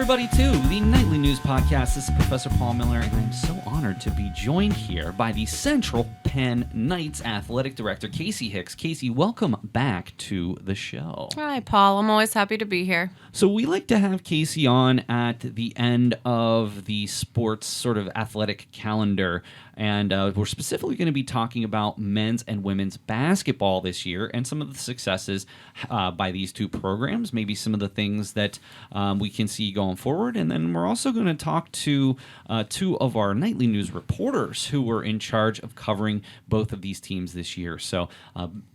everybody, to the Nightly News Podcast. This is Professor Paul Miller, and I'm so honored to be joined here by the Central Penn Knights Athletic Director, Kasey Hicks. Kasey, welcome back to the show. Hi, Paul. I'm always happy to be here. So we like to have Kasey on at the end of the sports sort of athletic calendar, and we're specifically going to be talking about men's and women's basketball this year and some of the successes by these two programs, maybe some of the things that we can see going forward. And then we're also going to talk to two of our Nightly News reporters who were in charge of covering both of these teams this year. So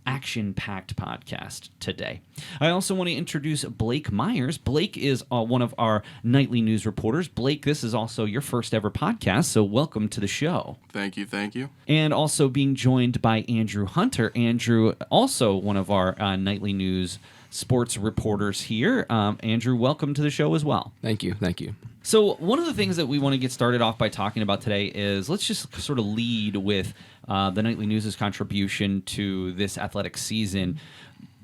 action-packed podcast today. I also want to introduce Blake Myers. Blake is one of our Nightly News reporters. Blake, this is also your first ever podcast, so welcome to the show. Thank you. And also being joined by Andrew Hunter. Andrew, also one of our Nightly News sports reporters here. Andrew, welcome to the show as well. Thank you. So one of the things that we want to get started off by talking about today is let's just sort of lead with the Nightly News' contribution to this athletic season.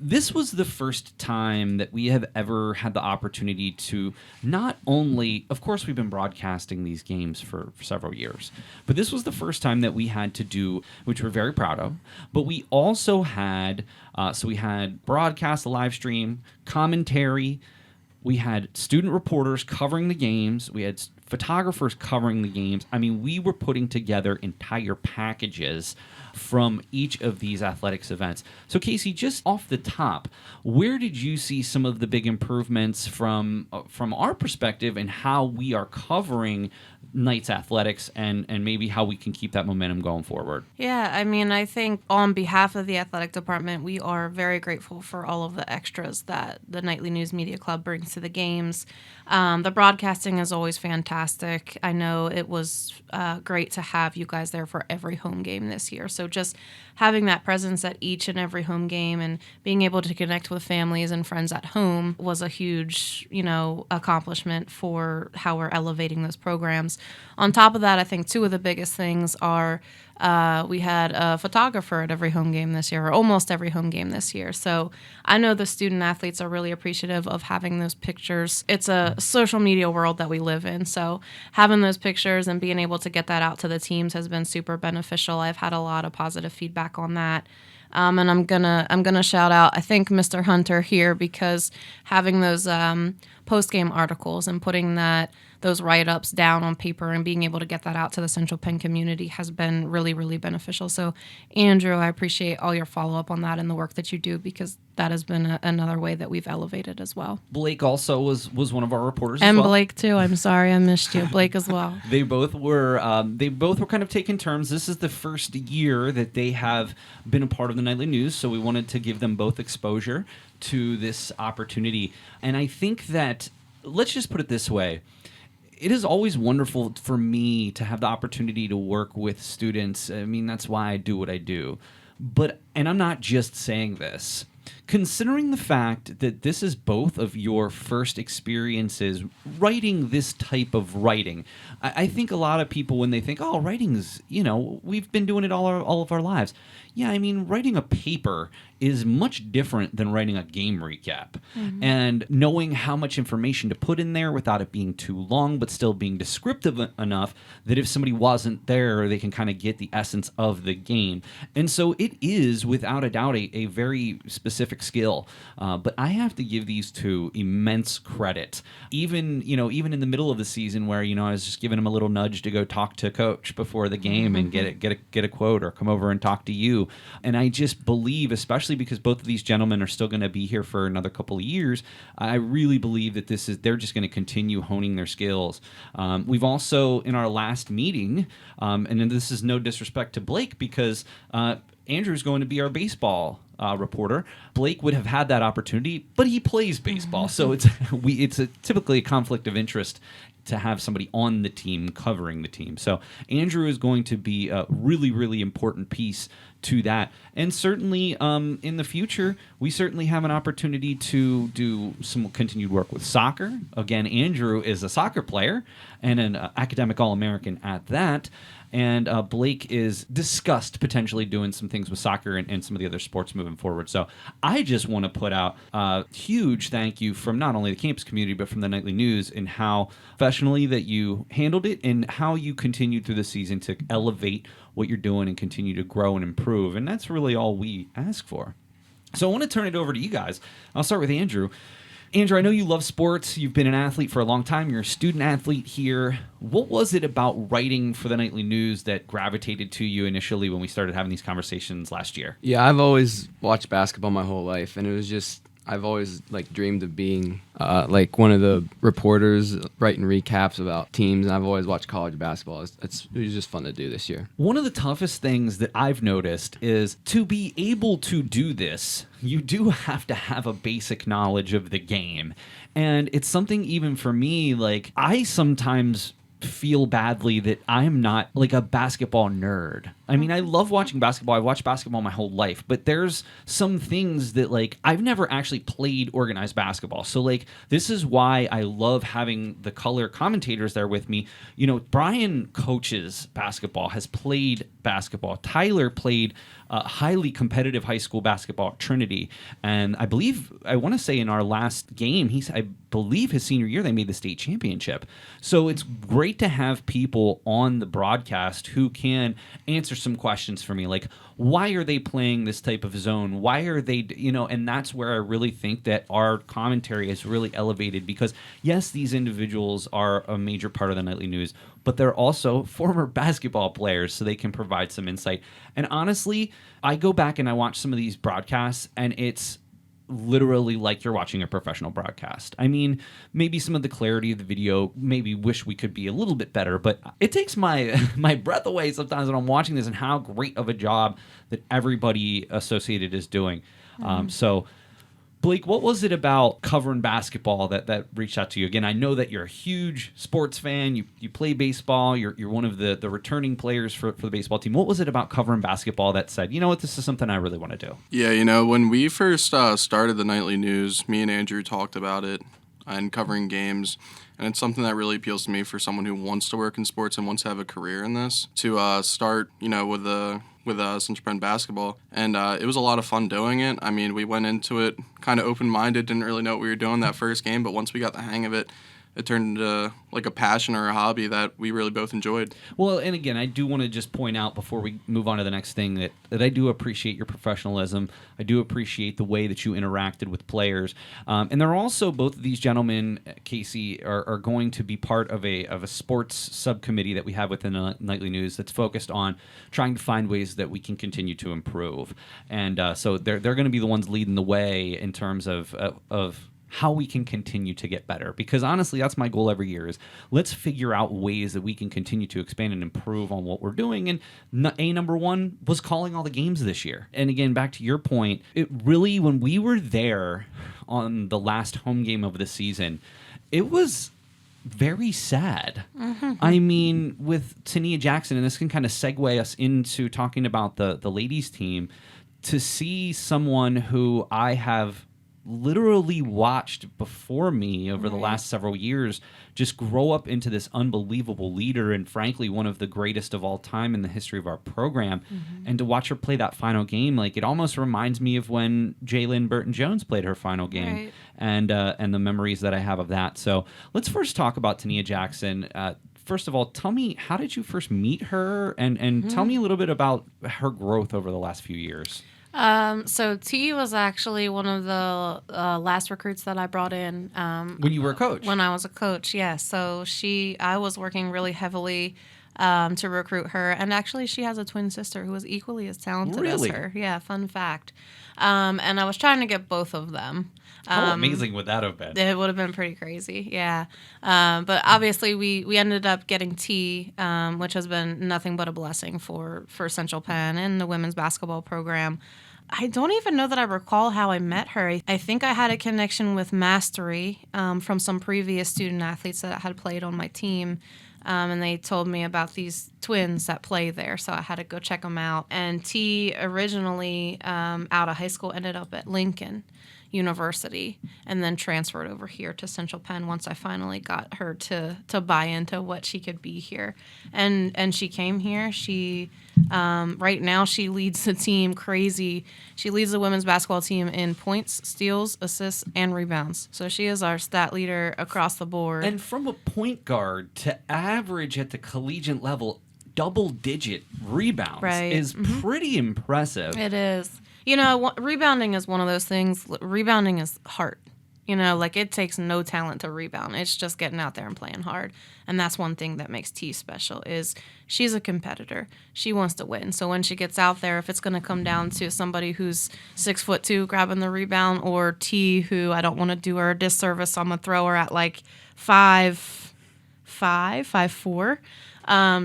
This was the first time that we have ever had the opportunity to not only, of course, we've been broadcasting these games for several years, but this was the first time that we had to do, which we're very proud of, but we also had, we had broadcast, a live stream, commentary, we had student reporters covering the games, we had photographers covering the games. I mean, we were putting together entire packages from each of these athletics events. So, Kasey, just off the top, where did you see some of the big improvements from our perspective and how we are covering Knights athletics and maybe how we can keep that momentum going forward? Yeah, I mean, I think on behalf of the athletic department, we are very grateful for all of the extras that the Nightly News Media Club brings to the games. The broadcasting is always fantastic. I know it was great to have you guys there for every home game this year. So just having that presence at each and every home game and being able to connect with families and friends at home was a huge, accomplishment for how we're elevating those programs. On top of that, I think two of the biggest things are we had a photographer at every home game this year, or almost every home game this year. So I know the student athletes are really appreciative of having those pictures. It's a social media world that we live in. So having those pictures and being able to get that out to the teams has been super beneficial. I've had a lot of positive feedback on that. And I'm gonna shout out, I think, Mr. Hunter here, because having those post-game articles and putting those write-ups down on paper and being able to get that out to the Central Penn community has been really, really beneficial. So, Andrew, I appreciate all your follow-up on that and the work that you do, because that has been another way that we've elevated as well. Blake also was one of our reporters as well. And Blake, too. I'm sorry I missed you. Blake as well. They both were kind of taking turns. This is the first year that they have been a part of the Nightly News, so we wanted to give them both exposure to this opportunity. And I think that, let's just put it this way, it is always wonderful for me to have the opportunity to work with students. I mean, that's why I do what I do. And I'm not just saying this. Considering the fact that this is both of your first experiences writing this type of writing, I think a lot of people, when they think, oh, writing's, we've been doing it all of our lives. Yeah, I mean, writing a paper is much different than writing a game recap. Mm-hmm. And knowing how much information to put in there without it being too long, but still being descriptive enough that if somebody wasn't there, they can kind of get the essence of the game. And so it is, without a doubt, a very specific skill. But I have to give these two immense credit. Even in the middle of the season where, I was just giving them a little nudge to go talk to coach before the game and get a quote or come over and talk to you. And I just believe, especially because both of these gentlemen are still going to be here for another couple of years, I really believe that they're just going to continue honing their skills. We've also, in our last meeting, and this is no disrespect to Blake, because Andrew's going to be our baseball reporter. Blake would have had that opportunity, but he plays baseball, so it's typically a conflict of interest to have somebody on the team covering the team. So Andrew is going to be a really, really important piece to that. And certainly in the future, we certainly have an opportunity to do some continued work with soccer. Again, Andrew is a soccer player and an academic All-American at that. And Blake is discussed potentially doing some things with soccer and some of the other sports moving forward. So I just want to put out a huge thank you from not only the campus community, but from the Nightly News and how professionally that you handled it and how you continued through the season to elevate what you're doing and continue to grow and improve. And that's really all we ask for. So I want to turn it over to you guys. I'll start with Andrew. Andrew, I know you love sports. You've been an athlete for a long time. You're a student athlete here. What was it about writing for the Nightly News that gravitated to you initially when we started having these conversations last year? Yeah, I've always watched basketball my whole life, and it was just I've always dreamed of being one of the reporters writing recaps about teams, and I've always watched college basketball. It was just fun to do this year. One of the toughest things that I've noticed is to be able to do this, you do have to have a basic knowledge of the game. And it's something even for me, I sometimes feel badly that I'm not a basketball nerd. I mean, I love watching basketball. I've watched basketball my whole life, but there's some things that I've never actually played organized basketball. So this is why I love having the Koller commentators there with me. You know, Brian coaches basketball, has played basketball. Tyler played highly competitive high school basketball at Trinity. And I want to say in our last game, I believe his senior year, they made the state championship. So it's great to have people on the broadcast who can answer some questions for me, why are they playing this type of zone? Why are they, and that's where I really think that our commentary is really elevated because, yes, these individuals are a major part of the Nightly News, but they're also former basketball players, so they can provide some insight. And honestly, I go back and I watch some of these broadcasts, and it's literally like you're watching a professional broadcast. I mean, maybe some of the clarity of the video, maybe wish we could be a little bit better, but it takes my breath away sometimes when I'm watching this and how great of a job that everybody associated is doing. So, Blake, what was it about covering basketball that reached out to you? Again, I know that you're a huge sports fan. You play baseball. You're one of the returning players for the baseball team. What was it about covering basketball that said, you know what, this is something I really want to do? Yeah, when we first started the Nightly News, me and Andrew talked about it and covering games. And it's something that really appeals to me for someone who wants to work in sports and wants to have a career in this, to start, with Central Penn basketball. And it was a lot of fun doing it. I mean, we went into it kind of open-minded, didn't really know what we were doing that first game, but once we got the hang of it, it turned into a passion or a hobby that we really both enjoyed. Well, and again, I do want to just point out before we move on to the next thing that I do appreciate your professionalism. I do appreciate the way that you interacted with players. And they're also, both of these gentlemen, Kasey, are going to be part of a sports subcommittee that we have within the Nightly News that's focused on trying to find ways that we can continue to improve. And so they're going to be the ones leading the way in terms of how we can continue to get better. Because honestly, that's my goal every year is let's figure out ways that we can continue to expand and improve on what we're doing. And number one was calling all the games this year. And again, back to your point, it really, when we were there on the last home game of the season, it was very sad. Mm-hmm. I mean, with Tania Jackson, and this can kind of segue us into talking about the ladies team, to see someone who I have literally watched before me over the last several years just grow up into this unbelievable leader and frankly one of the greatest of all time in the history of our program. And to watch her play that final game, it almost reminds me of when Jalen Burton-Jones played her final game. And the memories that I have of that. So let's first talk about Tania Jackson. First of all, tell me, how did you first meet her? And tell me a little bit about her growth over the last few years. So T was actually one of the last recruits that I brought in. When you were a coach? When I was a coach, yes. So I was working really heavily to recruit her. And actually, she has a twin sister who is equally as talented as her. Yeah, fun fact. And I was trying to get both of them. How amazing would that have been? It would have been pretty crazy, yeah. But obviously, we ended up getting T, which has been nothing but a blessing for Central Penn and the women's basketball program. I don't even know that I recall how I met her. I think I had a connection with Mastery from some previous student athletes that had played on my team. And they told me about these twins that play there, so I had to go check them out. And T originally out of high school ended up at Lincoln University and then transferred over here to Central Penn once I finally got her to buy into what she could be here. And she came here. She right now she leads the team crazy. She leads the women's basketball team in points, steals, assists, and rebounds. So she is our stat leader across the board. And from a point guard to average at the collegiate level, double-digit rebounds is pretty impressive. It is. You know, rebounding is one of those things. Rebounding is hard. You know, like it takes no talent to rebound. It's just getting out there and playing hard. And that's one thing that makes T special is she's a competitor. She wants to win. So when she gets out there, if it's going to come down to somebody who's 6'2" grabbing the rebound, or T, who I don't want to do her a disservice, so I'm going to throw her at like 5'4".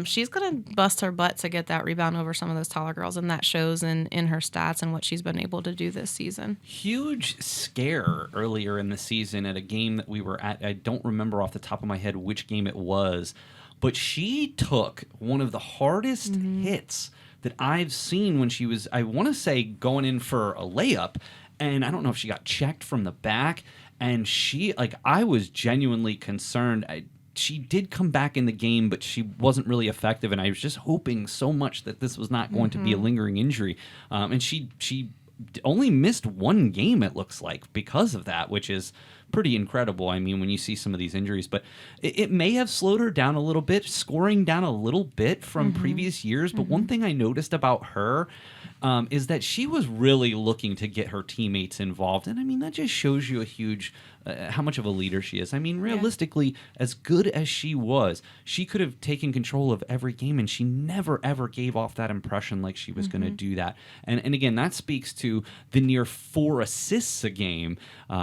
She's going to bust her butt to get that rebound over some of those taller girls, and that shows in her stats and what she's been able to do this season. Huge scare earlier in the season at a game that we were at. I don't remember off the top of my head which game it was, but she took one of the hardest hits that I've seen when she was, I want to say, going in for a layup, and I don't know if she got checked from the back, and she, like, I was genuinely concerned. She did come back in the game, but she wasn't really effective, and I was just hoping so much that this was not going to be a lingering injury. And she only missed one game, it looks like, because of that, which is pretty incredible. I mean, when you see some of these injuries, but it may have slowed her down a little bit, scoring down a little bit from previous years. But one thing I noticed about her is that she was really looking to get her teammates involved. And I mean, that just shows you a huge how much of a leader she is. I mean, realistically, as good as she was, she could have taken control of every game, and she never, ever gave off that impression like she was going to do that. And again, that speaks to the near 4 assists a game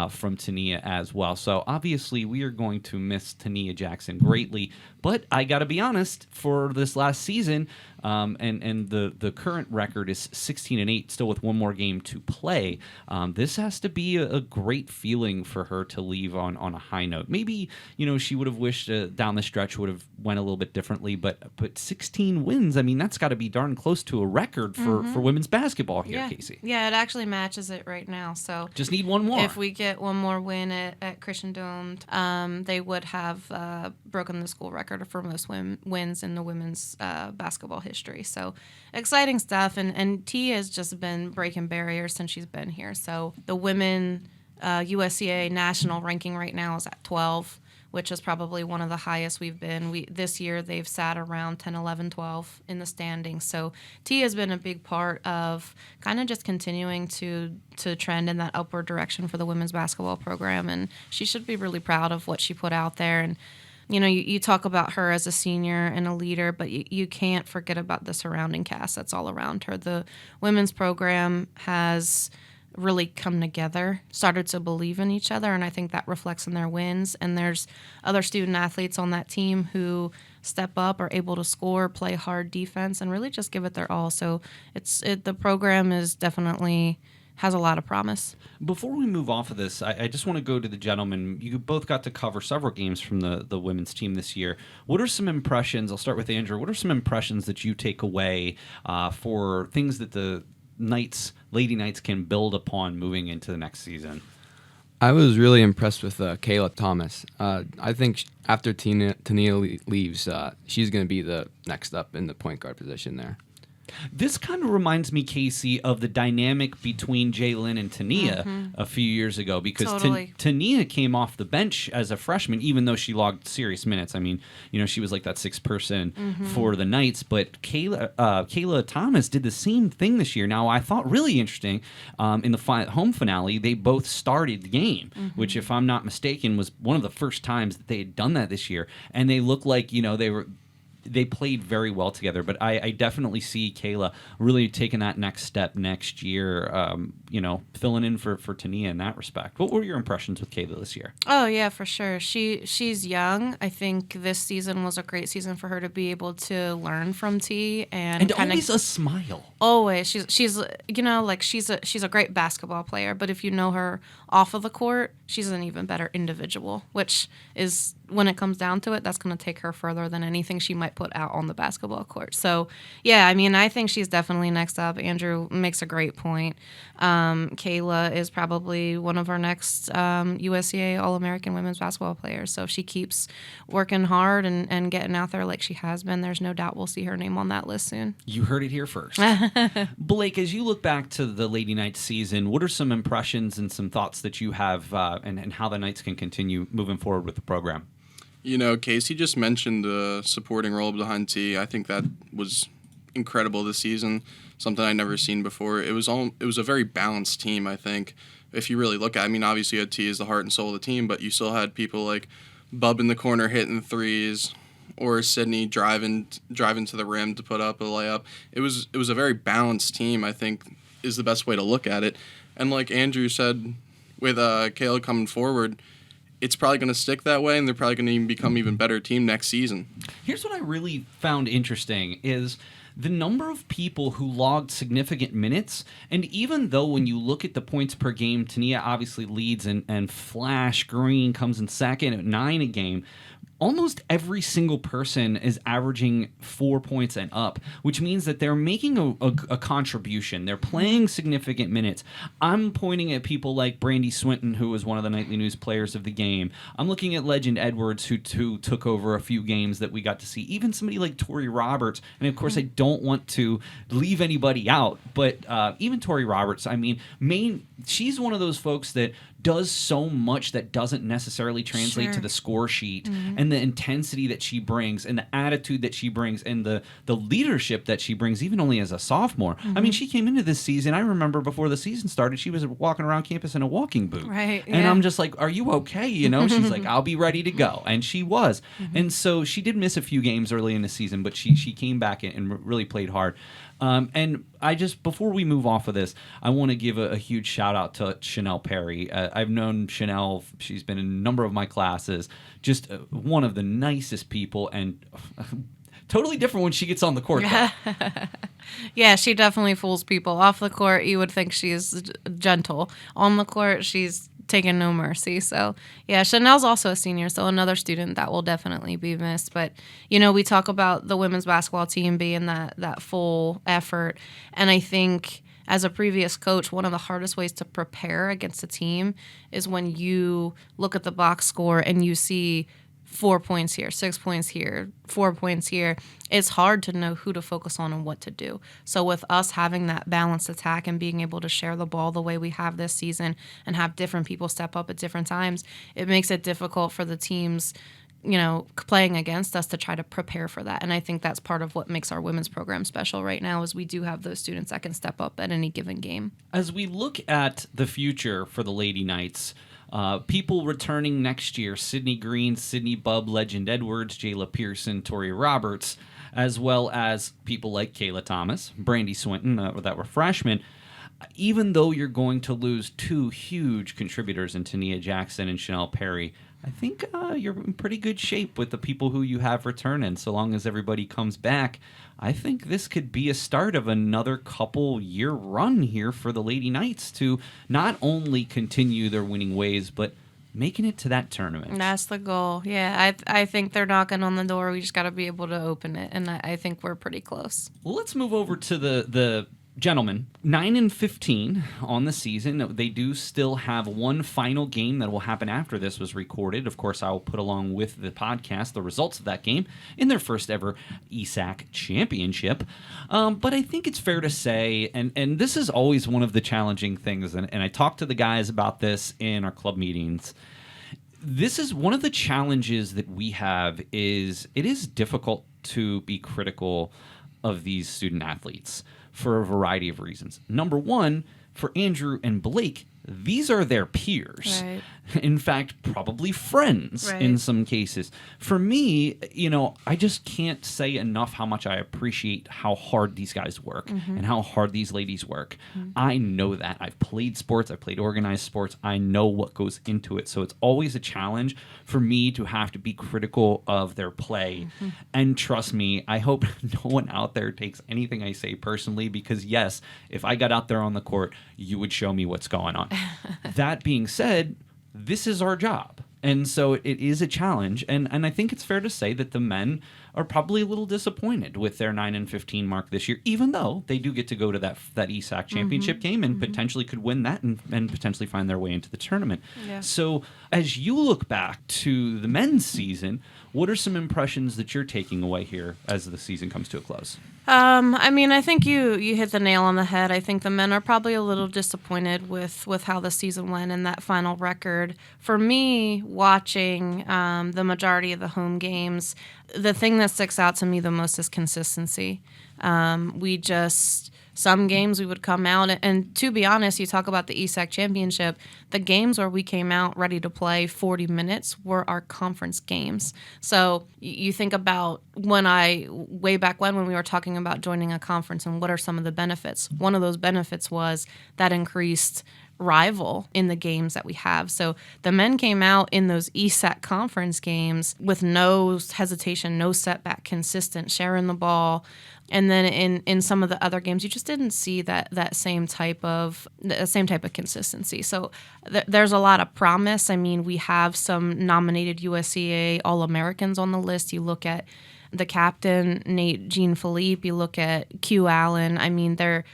from Tania as well. So obviously, we are going to miss Tania Jackson greatly. But I got to be honest, for this last season, and the current record is 16-8, still with one more game to play. This has to be a great feeling for her to leave on a high note. Maybe, you know, she would have wished down the stretch would have went a little bit differently, but 16 wins, I mean, that's got to be darn close to a record for women's basketball here, Kasey. Yeah, it actually matches it right now. So just need one more. If we get one more win at Christian Dome, they would have broken the school record for most wins in the women's basketball history. So exciting stuff. And T has just been breaking barriers since she's been here. So the women USCA national ranking right now is at 12, which is probably one of the highest we've been. This year they've sat around 10, 11, 12 in the standings. So T has been a big part of kind of just continuing to trend in that upward direction for the women's basketball program. And she should be really proud of what she put out there. And you know, you talk about her as a senior and a leader, but you can't forget about the surrounding cast that's all around her. The women's program has really come together, started to believe in each other, and I think that reflects in their wins. And there's other student athletes on that team who step up, are able to score, play hard defense, and really just give it their all. So the program is definitely has a lot of promise. Before we move off of this, I just want to go to the gentlemen. You both got to cover several games from the women's team this year. What are some impressions? I'll start with Andrew. What are some impressions that you take away for things that the Lady Knights can build upon moving into the next season? I was really impressed with Kayla Thomas. I think after Tania leaves, she's going to be the next up in the point guard position there. This kind of reminds me, Kasey, of the dynamic between Jaylin and Tania a few years ago, because Totally. Tania came off the bench as a freshman, even though she logged serious minutes. I mean, you know, she was like that sixth person for the Knights, but Kayla Thomas did the same thing this year. Now, I thought really interesting in the home finale, they both started the game, which, if I'm not mistaken, was one of the first times that they had done that this year, and they looked like, you know, they played very well together. But I definitely see Kayla really taking that next step next year, filling in for Tania in that respect. What were your impressions with Kayla this year? Oh yeah, for sure. She's young. I think this season was a great season for her to be able to learn from T and kind always a smile. Always, she's a great basketball player, but if you know her off of the court, she's an even better individual, which is, when it comes down to it, that's going to take her further than anything she might put out on the basketball court. So, yeah, I mean, I think she's definitely next up. Andrew makes a great point. Kayla is probably one of our next USCA All-American women's basketball players. So if she keeps working hard and getting out there like she has been, there's no doubt we'll see her name on that list soon. You heard it here first. Blake, as you look back to the Lady Knights season, what are some impressions and some thoughts that you have and how the Knights can continue moving forward with the program? Kasey just mentioned the supporting role behind T. I think that was incredible this season, something I'd never seen before. It was a very balanced team, I think. If you really look at it, I mean, obviously you had T as the heart and soul of the team, but you still had people like Bub in the corner hitting threes, or Sydney driving to the rim to put up a layup. It was a very balanced team, I think, is the best way to look at it. And like Andrew said, with Kayla coming forward, it's probably going to stick that way, and they're probably going to become even better team next season. Here's what I really found interesting is the number of people who logged significant minutes, and even though when you look at the points per game, Tania obviously leads and Flash Green comes in second at 9 a game, almost every single person is averaging 4 points and up, which means that they're making a contribution. They're playing significant minutes. I'm pointing at people like Brandy Swinton, who was one of the Nightly News players of the game. I'm looking at Legend Edwards, who took over a few games that we got to see. Even somebody like Tori Roberts. And, of course, I don't want to leave anybody out, but even Tori Roberts, I mean, she's one of those folks that does so much that doesn't necessarily translate to the score sheet, and the intensity that she brings and the attitude that she brings and the leadership that she brings, even only as a sophomore. I mean, she came into this season, I remember before the season started, she was walking around campus in a walking boot. Right. And I'm just like, are you okay? She's like, I'll be ready to go. And she was. And so she did miss a few games early in the season, but she came back and really played hard. And before we move off of this, I want to give a huge shout out to Chanel Perry. I've known Chanel. She's been in a number of my classes. Just one of the nicest people, and totally different when she gets on the court. Yeah, she definitely fools people. Off the court, you would think she's gentle. On the court, she's taking no mercy. So, yeah, Chanel's also a senior, so another student that will definitely be missed. But, we talk about the women's basketball team being that full effort, and I think as a previous coach, one of the hardest ways to prepare against a team is when you look at the box score and you see 4 points here, 6 points here, 4 points here. It's hard to know who to focus on and what to do. So with us having that balanced attack and being able to share the ball the way we have this season and have different people step up at different times, it makes it difficult for the teams, playing against us to try to prepare for that. And I think that's part of what makes our women's program special right now is we do have those students that can step up at any given game. As we look at the future for the Lady Knights, people returning next year, Sydney Green, Sydney Bubb, Legend Edwards, Jayla Pearson, Tori Roberts, as well as people like Kayla Thomas, Brandy Swinton, that were freshmen. Even though you're going to lose two huge contributors in Tania Jackson and Chanel Perry, I think you're in pretty good shape with the people who you have returning. So long as everybody comes back, I think this could be a start of another couple-year run here for the Lady Knights to not only continue their winning ways, but making it to that tournament. That's the goal. Yeah, I think they're knocking on the door. We just got to be able to open it, and I think we're pretty close. Well, let's move over to the gentlemen. 9-15 on the season. They do still have one final game that will happen after this was recorded. Of course, I will put along with the podcast the results of that game in their first ever ESAC championship. But I think it's fair to say, and this is always one of the challenging things, and I talked to the guys about this in our club meetings. This is one of the challenges that we have is it is difficult to be critical of these student athletes for a variety of reasons. Number one, for Andrew and Blake, these are their peers. Right. In fact, probably friends Right. in some cases. For me, I just can't say enough how much I appreciate how hard these guys work and how hard these ladies work. I know that. I've played sports. I've played organized sports. I know what goes into it. So it's always a challenge for me to have to be critical of their play. And trust me, I hope no one out there takes anything I say personally, because yes, if I got out there on the court, you would show me what's going on. That being said, this is our job. And so it is a challenge. And I think it's fair to say that the men are probably a little disappointed with their 9-15 mark this year, even though they do get to go to that ESAC championship game and potentially could win that and potentially find their way into the tournament. Yeah. So as you look back to the men's season, what are some impressions that you're taking away here as the season comes to a close? I think you hit the nail on the head. I think the men are probably a little disappointed with how the season went and that final record. For me, watching the majority of the home games, the thing that sticks out to me the most is consistency. Some games we would come out, and to be honest, you talk about the ESAC championship, the games where we came out ready to play 40 minutes were our conference games. So you think about way back when we were talking about joining a conference and what are some of the benefits. One of those benefits was that increased rival in the games that we have. So the men came out in those ESAC conference games with no hesitation, no setback, consistent, sharing the ball. And then in some of the other games, you just didn't see that same type of consistency. So there's a lot of promise. I mean, we have some nominated USCA All-Americans on the list. You look at the captain, Nate Jean-Philippe. You look at Q Allen. I mean, they're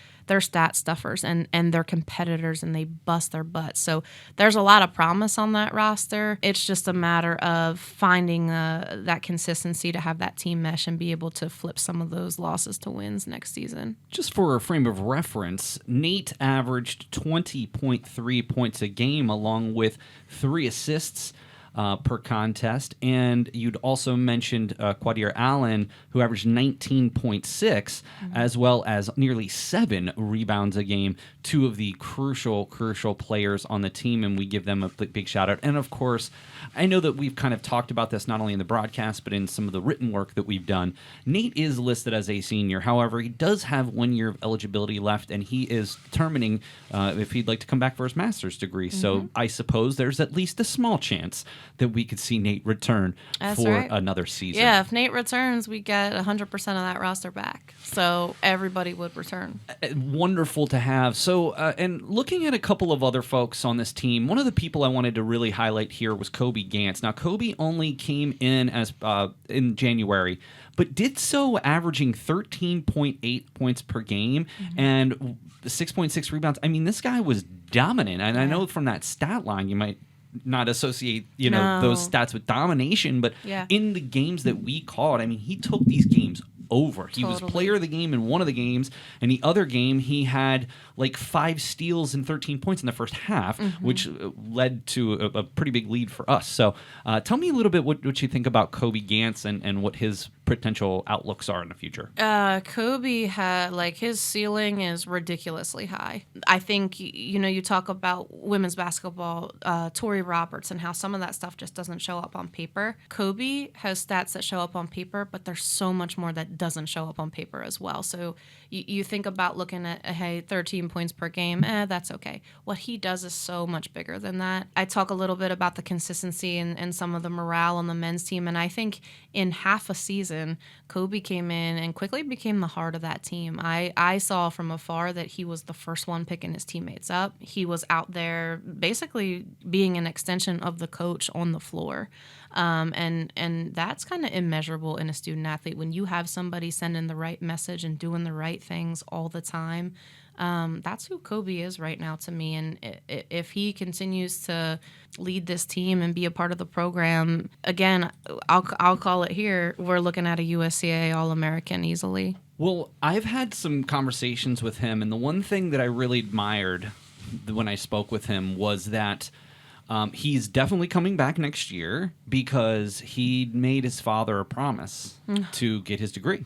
stat stuffers and they're competitors and they bust their butts. So there's a lot of promise on that roster. It's just a matter of finding that consistency to have that team mesh and be able to flip some of those losses to wins next season. Just for a frame of reference, Nate averaged 20.3 points a game along with 3 assists per contest. And you'd also mentioned Quadir Allen, who averaged 19.6, as well as nearly 7 rebounds a game. 2 of the crucial players on the team, and we give them a big shout out. And of course, I know that we've kind of talked about this not only in the broadcast, but in some of the written work that we've done. Nate is listed as a senior. However, he does have 1 year of eligibility left, and he is determining if he'd like to come back for his master's degree. So I suppose there's at least a small chance that we could see Nate return another season. Yeah, if Nate returns, we get 100% of that roster back. So everybody would return. Wonderful to have. So, and looking at a couple of other folks on this team, one of the people I wanted to really highlight here was Kobe Gantz. Now, Kobe only came in as in January, but did so averaging 13.8 points per game and 6.6 rebounds. I mean, this guy was dominant. And I know from that stat line, you might not associate those stats with domination, but in the games that we called, I mean, he took these games over. He was player of the game in one of the games, and the other game he had like 5 steals and 13 points in the first half, which led to a pretty big lead for us. So tell me a little bit what you think about Kobe Gantz and what his potential outlooks are in the future. Kobe had, his ceiling is ridiculously high. I think, you talk about women's basketball, Tori Roberts, and how some of that stuff just doesn't show up on paper. Kobe has stats that show up on paper, but there's so much more that doesn't show up on paper as well. So you think about looking at, 13 points per game, that's okay. What he does is so much bigger than that. I talk a little bit about the consistency and some of the morale on the men's team, and I think in half a season, Kobe came in and quickly became the heart of that team. I saw from afar that he was the first one picking his teammates up. He was out there basically being an extension of the coach on the floor. And that's kind of immeasurable in a student athlete. When you have somebody sending the right message and doing the right things all the time, that's who Kobe is right now to me. And if he continues to lead this team and be a part of the program, again, I'll call it here, we're looking at a USCA All-American easily. Well, I've had some conversations with him, and the one thing that I really admired when I spoke with him was that He's definitely coming back next year because he made his father a promise to get his degree.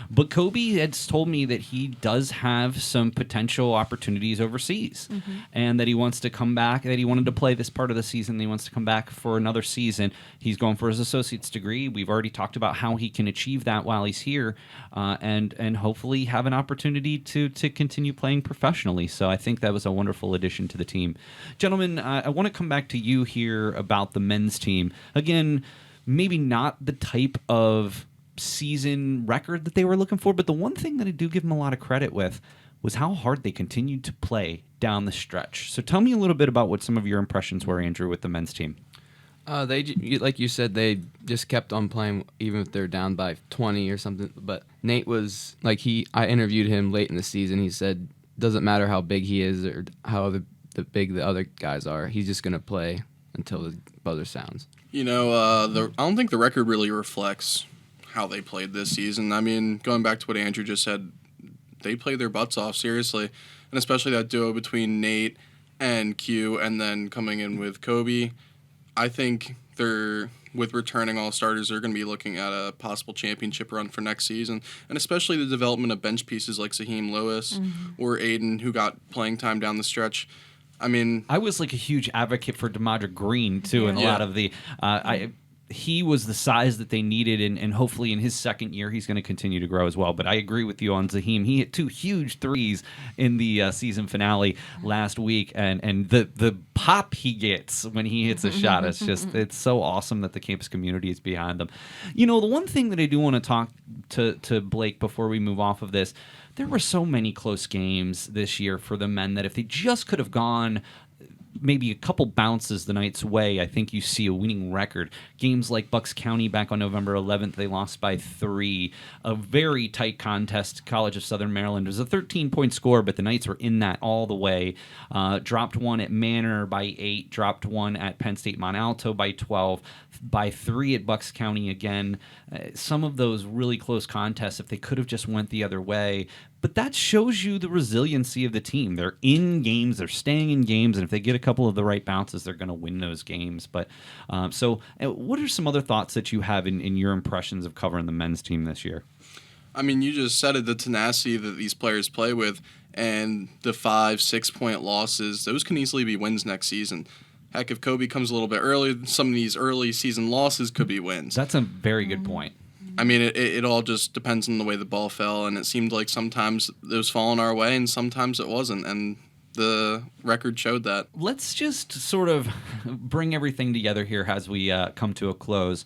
But Kobe had told me that he does have some potential opportunities overseas and that he wants to come back, that he wanted to play this part of the season, that he wants to come back for another season. He's going for his associate's degree. We've already talked about how he can achieve that while he's here and hopefully have an opportunity to continue playing professionally. So I think that was a wonderful addition to the team. Gentlemen, I want to come back to you here about the men's team. Again, maybe not the type of season record that they were looking for, but the one thing that I do give them a lot of credit with was how hard they continued to play down the stretch. So tell me a little bit about what some of your impressions were, Andrew, with the men's team. Like you said, they just kept on playing even if they're down by 20 or something. But Nate was like I interviewed him late in the season. He said doesn't matter how big he is or how the big the other guys are. He's just gonna play until the buzzer sounds. I don't think the record really reflects how they played this season. I mean, going back to what Andrew just said, they played their butts off, seriously. And especially that duo between Nate and Q and then coming in with Kobe. I think with returning all-starters, they're going to be looking at a possible championship run for next season, and especially the development of bench pieces like Saheem Lewis or Aiden, who got playing time down the stretch. I mean, I was like a huge advocate for DeMondre Green, too, in a lot of the he was the size that they needed, and hopefully in his second year he's going to continue to grow as well. But I agree with you on Saheem. He hit 2 huge threes in the season finale last week, and the pop he gets when he hits a shot, it's so awesome that the campus community is behind them. The one thing that I do want to talk to Blake before we move off of this, there were so many close games this year for the men that if they just could have gone maybe a couple bounces the Knights' way, I think you see a winning record. Games like Bucks County back on November 11th, they lost by 3. A very tight contest. College of Southern Maryland. It was a 13-point score, but the Knights were in that all the way. Dropped 1 at Manor by 8. Dropped 1 at Penn State Mont Alto by 12. By 3 at Bucks County again. Some of those really close contests, if they could have just went the other way. But that shows you the resiliency of the team. They're in games, they're staying in games, and if they get a couple of the right bounces, they're going to win those games. But what are some other thoughts that you have in your impressions of covering the men's team this year? I mean, you just said it, the tenacity that these players play with, and the 5-6 point losses, those can easily be wins next season. Heck, if Kobe comes a little bit earlier, some of these early season losses could be wins. That's a very good point. I mean, it all just depends on the way the ball fell, and it seemed like sometimes it was falling our way and sometimes it wasn't, and the record showed that. Let's just sort of bring everything together here as we come to a close.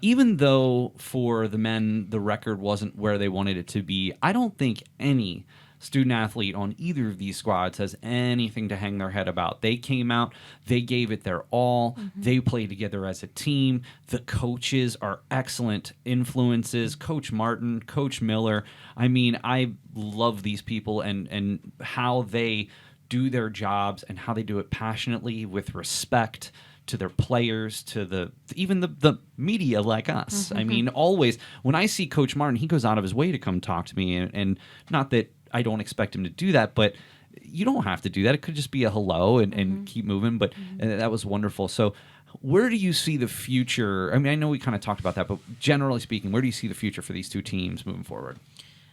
Even though for the men the record wasn't where they wanted it to be, I don't think any student-athlete on either of these squads has anything to hang their head about. They came out, they gave it their all, they played together as a team. The coaches are excellent influences. Coach Martin, Coach Miller. I mean, I love these people and how they do their jobs and how they do it passionately with respect to their players, to even the media like us. I mean, always, when I see Coach Martin, he goes out of his way to come talk to me, and not that I don't expect him to do that, but you don't have to do that. It could just be a hello and keep moving, but that was wonderful. So where do you see the future? I mean, I know we kind of talked about that, but generally speaking, where do you see the future for these two teams moving forward?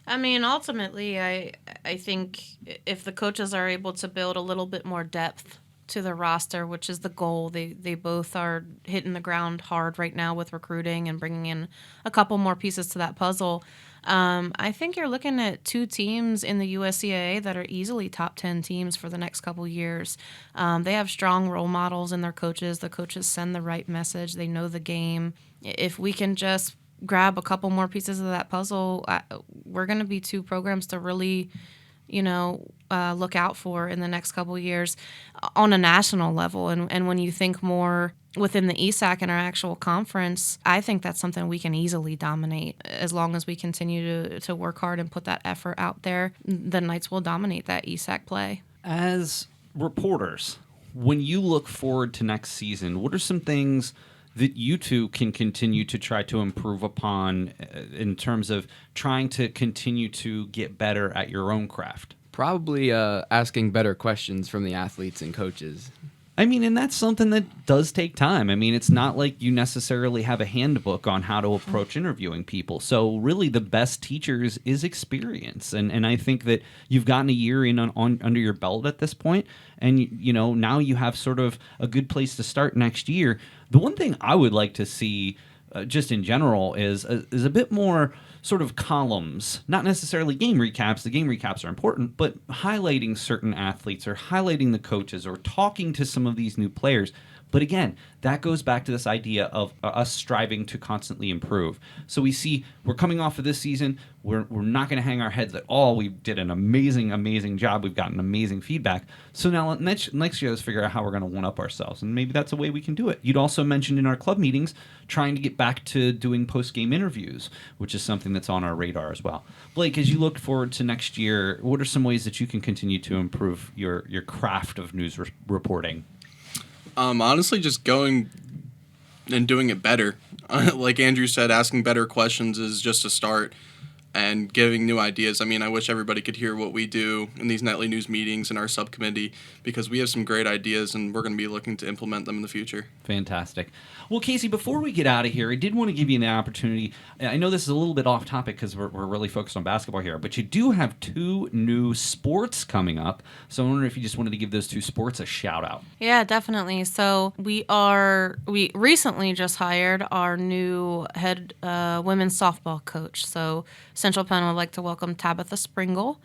I mean, ultimately, I think if the coaches are able to build a little bit more depth to the roster, which is the goal, they both are hitting the ground hard right now with recruiting and bringing in a couple more pieces to that puzzle. I think you're looking at 2 teams in the USCAA that are easily top 10 teams for the next couple years. They have strong role models in their coaches. The coaches send the right message. They know the game. If we can just grab a couple more pieces of that puzzle, we're going to be 2 programs to really, look out for in the next couple of years on a national level. And when you think more within the ESAC and our actual conference, I think that's something we can easily dominate as long as we continue to work hard and put that effort out there. The Knights will dominate that ESAC play. As reporters, when you look forward to next season, what are some things that you two can continue to try to improve upon in terms of trying to continue to get better at your own craft? Probably asking better questions from the athletes and coaches. I mean, and that's something that does take time. I mean, it's not like you necessarily have a handbook on how to approach interviewing people. So really the best teachers is experience. And I think that you've gotten a year in on under your belt at this point, and now you have sort of a good place to start next year. The one thing I would like to see just in general is a bit more sort of columns, not necessarily game recaps. The game recaps are important, but highlighting certain athletes or highlighting the coaches or talking to some of these new players. But again, that goes back to this idea of us striving to constantly improve. So we see we're coming off of this season. We're not going to hang our heads at all. We did an amazing job. We've gotten amazing feedback. So now next year, let's figure out how we're going to one-up ourselves. And maybe that's a way we can do it. You'd also mentioned in our club meetings trying to get back to doing post-game interviews, which is something that's on our radar as well. Blake, as you look forward to next year, what are some ways that you can continue to improve your craft of news reporting? Honestly, just going and doing it better. Like Andrew said, asking better questions is just a start, and giving new ideas. I mean, I wish everybody could hear what we do in these nightly news meetings in our subcommittee, because we have some great ideas and we're going to be looking to implement them in the future. Fantastic. Well, Kasey, before we get out of here, I did want to give you an opportunity. I know this is a little bit off topic because we're really focused on basketball here, but you do have 2 new sports coming up. So I wonder if you just wanted to give those 2 sports a shout out. Yeah, definitely. So we recently just hired our new head women's softball coach. So Central Penn would like to welcome Tabitha Springle.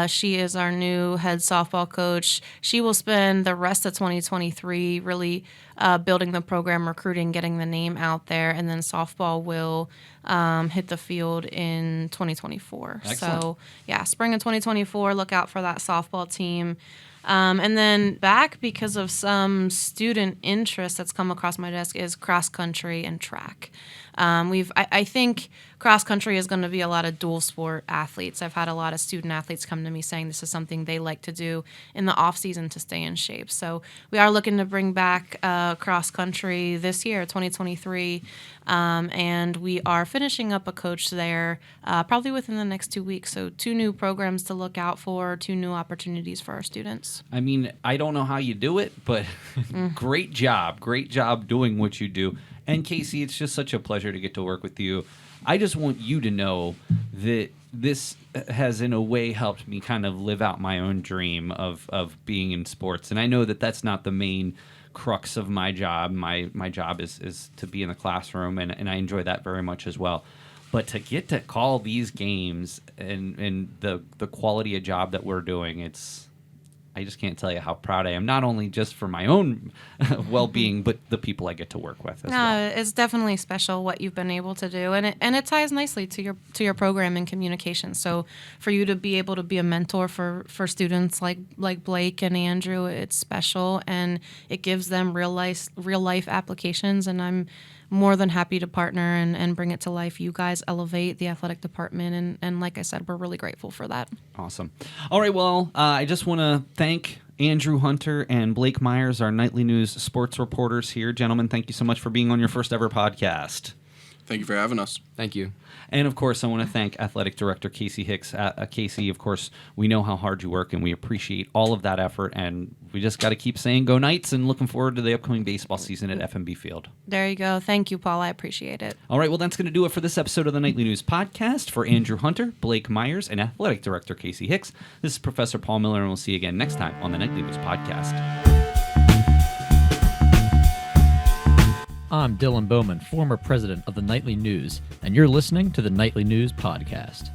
She is our new head softball coach. She will spend the rest of 2023 really building the program, recruiting, getting the name out there, and then softball will hit the field in 2024. Excellent. So, yeah, spring of 2024, look out for that softball team. And then back, because of some student interest that's come across my desk, is cross country and track. I think cross country is going to be a lot of dual sport athletes. I've had a lot of student athletes come to me saying this is something they like to do in the off season to stay in shape. So we are looking to bring back cross country this year, 2023, and we are finishing up a coach there probably within the next 2 weeks. So 2 new programs to look out for, 2 new opportunities for our students. I mean, I don't know how you do it, but great job doing what you do. And Kasey, it's just such a pleasure to get to work with you. I just want you to know that this has in a way helped me kind of live out my own dream of being in sports. And I know that that's not the main crux of my job. My job is to be in the classroom, and I enjoy that very much as well. But to get to call these games and the quality of job that we're doing, I just can't tell you how proud I am, not only just for my own well-being, but the people I get to work with as well. It's definitely special what you've been able to do, and it ties nicely to your program in communication. So for you to be able to be a mentor for students like Blake and Andrew, it's special, and it gives them real life applications, and I'm more than happy to partner and bring it to life. You guys elevate the athletic department, and like I said, we're really grateful for that. Awesome. All right, well, I just want to thank Andrew Hunter and Blake Myers, our nightly news sports reporters here. Gentlemen, thank you so much for being on your first ever podcast. Thank you for having us. Thank you. And, of course, I want to thank Athletic Director Kasey Hicks. Kasey, of course, we know how hard you work, and we appreciate all of that effort. And we just got to keep saying go Knights, and looking forward to the upcoming baseball season at FMB Field. There you go. Thank you, Paul. I appreciate it. All right, well, that's going to do it for this episode of the Nightly News Podcast. For Andrew Hunter, Blake Myers, and Athletic Director Kasey Hicks, this is Professor Paul Miller, and we'll see you again next time on the Nightly News Podcast. I'm Dylan Bowman, former president of the Nightly News, and you're listening to the Nightly News Podcast.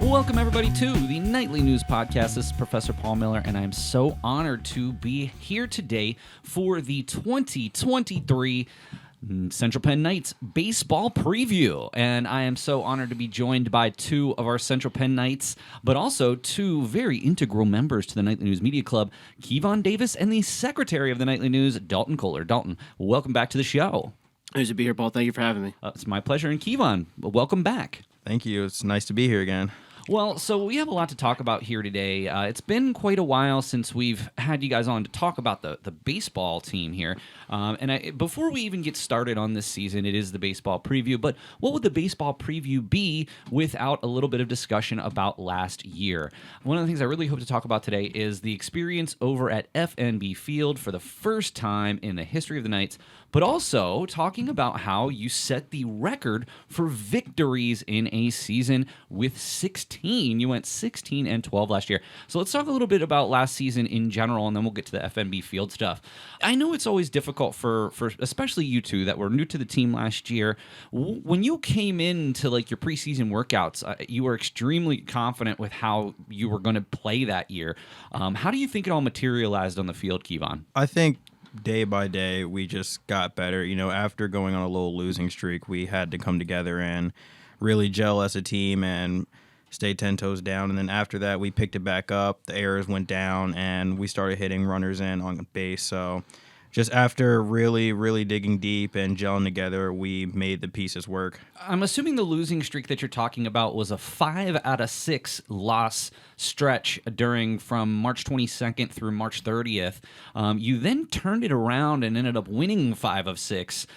Welcome, everybody, to the Nightly News Podcast. This is Professor Paul Miller, and I'm so honored to be here today for the 2023 Central Penn Knights baseball preview. And I am so honored to be joined by 2 of our Central Penn Knights, but also 2 very integral members to the Nightly News Media Club, Kevon Davis and the secretary of the Nightly News, Dalton Koller. Dalton, welcome back to the show. Nice to be here, Paul. Thank you for having me. It's my pleasure. And Kevon, welcome back. Thank you. It's nice to be here again. Well, so we have a lot to talk about here today. It's been quite a while since we've had you guys on to talk about the baseball team here. Before we even get started on this season, it is the baseball preview. But what would the baseball preview be without a little bit of discussion about last year? One of the things I really hope to talk about today is the experience over at FNB Field for the first time in the history of the Knights, but also talking about how you set the record for victories in a season with 16. You went 16-12 last year. So let's talk a little bit about last season in general, and then we'll get to the FNB Field stuff. I know it's always difficult for especially you two that were new to the team last year. When you came into like your preseason workouts, you were extremely confident with how you were going to play that year. How do you think it all materialized on the field, Kevon? I think day by day, we just got better. After going on a little losing streak, we had to come together and really gel as a team and stay 10 toes down. And then after that, we picked it back up. The errors went down, and we started hitting runners in on base. So just after really, really digging deep and gelling together, we made the pieces work. I'm assuming the losing streak that you're talking about was a 5 out of 6 loss stretch from March 22nd through March 30th. You then turned it around and ended up winning 5 of 6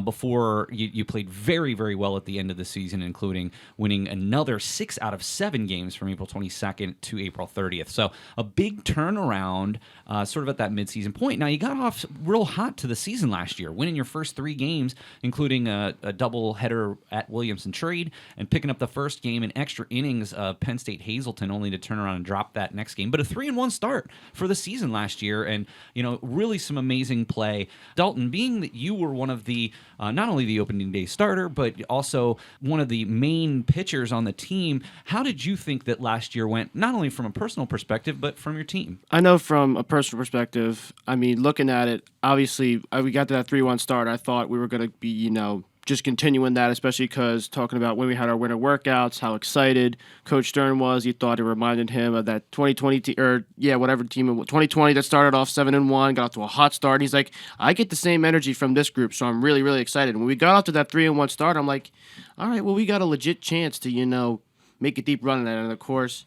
before you played very, very well at the end of the season, including winning another 6 out of 7 games from April 22nd to April 30th. So a big turnaround sort of at that midseason point. Now, you got off real hot to the season last year, winning your first 3 games, including a double header at Williamson Trade and picking up the first game in extra innings of Penn State Hazleton, only to turn around and drop that next game. But a 3-1 start for the season last year, and really some amazing play. Dalton, being that you were one of the not only the opening day starter, but also one of the main pitchers on the team, how did you think that last year went, not only from a personal perspective, but from your team? I know from a personal perspective, looking at it, obviously, we got to that 3-1 start. I thought we were going to be, just continuing that, especially because talking about when we had our winter workouts, how excited Coach Stern was. He thought it reminded him of that 2020 2020 that started off 7-1, got off to a hot start. He's like, I get the same energy from this group, so I'm really, really excited. When we got off to that 3-1 start, I'm like, all right, well, we got a legit chance to, make a deep run in that. And of course,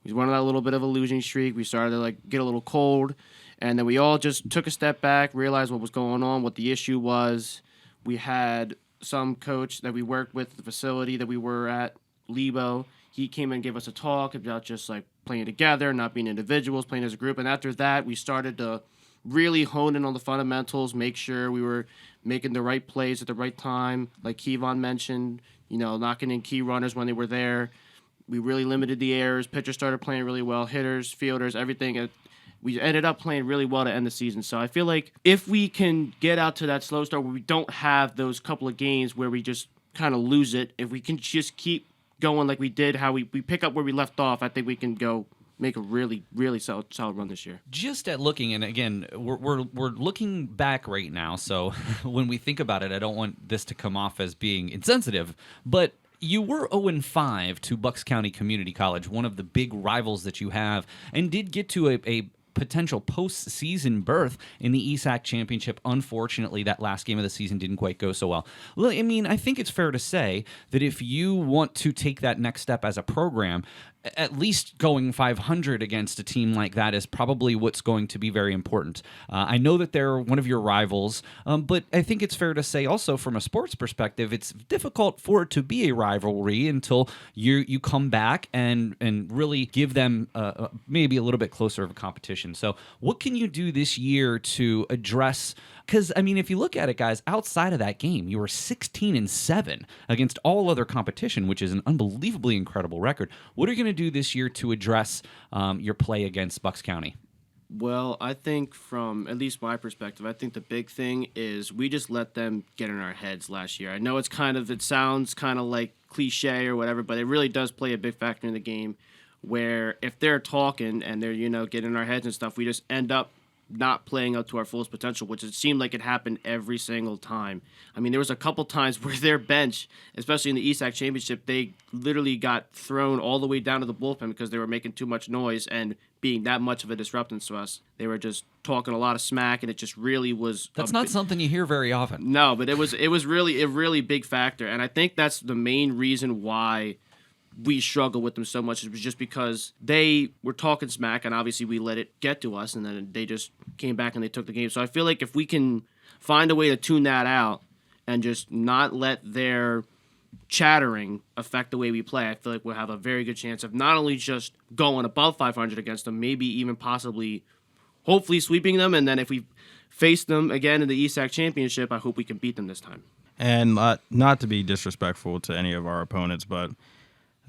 we went on that little bit of a losing streak. We started to get a little cold. And then we all just took a step back, realized what was going on, what the issue was. We had some coach that we worked with at the facility that we were at, Lebo. He came and gave us a talk about just playing together, not being individuals, playing as a group. And after that, we started to really hone in on the fundamentals, make sure we were making the right plays at the right time. Like Kevon mentioned, knocking in key runners when they were there. We really limited the errors. Pitchers started playing really well. Hitters, fielders, everything. We ended up playing really well to end the season. So I feel like if we can get out to that slow start where we don't have those couple of games where we just kind of lose it, if we can just keep going like we did, how we pick up where we left off, I think we can go make a really, really solid run this year. Just at looking, and again, we're looking back right now, so when we think about it, I don't want this to come off as being insensitive, but you were 0-5 to Bucks County Community College, one of the big rivals that you have, and did get to a potential postseason berth in the ESAC championship. Unfortunately, that last game of the season didn't quite go so well. I think it's fair to say that if you want to take that next step as a program, at least going 500 against a team like that is probably what's going to be very important. I know that they're one of your rivals, but I think it's fair to say also from a sports perspective, it's difficult for it to be a rivalry until you come back and really give them maybe a little bit closer of a competition. So what can you do this year to address? Because, if you look at it, guys, outside of that game, you were 16-7 against all other competition, which is an unbelievably incredible record. What are you going to do this year to address your play against Bucks County? Well, I think from at least my perspective, I think the big thing is we just let them get in our heads last year. I know it sounds kind of like cliche or whatever, but it really does play a big factor in the game where if they're talking and they're, getting in our heads and stuff, we just end up not playing up to our fullest potential, which it seemed like it happened every single time. There was a couple times where their bench, especially in the ESAC championship, they literally got thrown all the way down to the bullpen because they were making too much noise and being that much of a disruptance to us. They were just talking a lot of smack, and it just really was... That's not something you hear very often. No, but it was really a really big factor, and I think that's the main reason why we struggle with them so much. It was just because they were talking smack, and obviously we let it get to us, and then they just came back and they took the game. So I feel like if we can find a way to tune that out and just not let their chattering affect the way we play, I feel like we'll have a very good chance of not only just going above 500 against them, maybe even possibly, hopefully sweeping them, and then if we face them again in the ESAC championship, I hope we can beat them this time. And not to be disrespectful to any of our opponents, but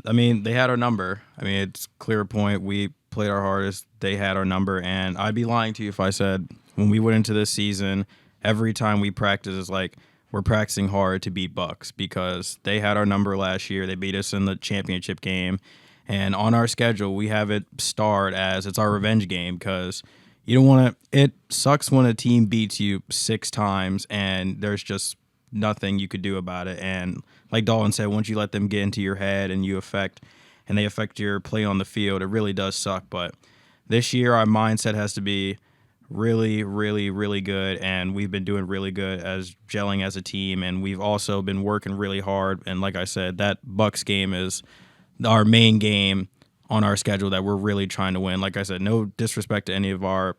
I mean, they had our number. I mean, it's clear point. We played our hardest. They had our number. And I'd be lying to you if I said when we went into this season, every time we practice, it's like we're practicing hard to beat Bucks, because they had our number last year. They beat us in the championship game. And on our schedule, we have it starred as it's our revenge game, because you don't want to – it sucks when a team beats you 6 times and there's just nothing you could do about it. And like Dalton said, once you let them get into your head and they affect your play on the field, it really does suck. But this year our mindset has to be really, really, really good, and we've been doing really good as gelling as a team, and we've also been working really hard. And like I said, that Bucks game is our main game on our schedule that we're really trying to win. Like I said, no disrespect to any of our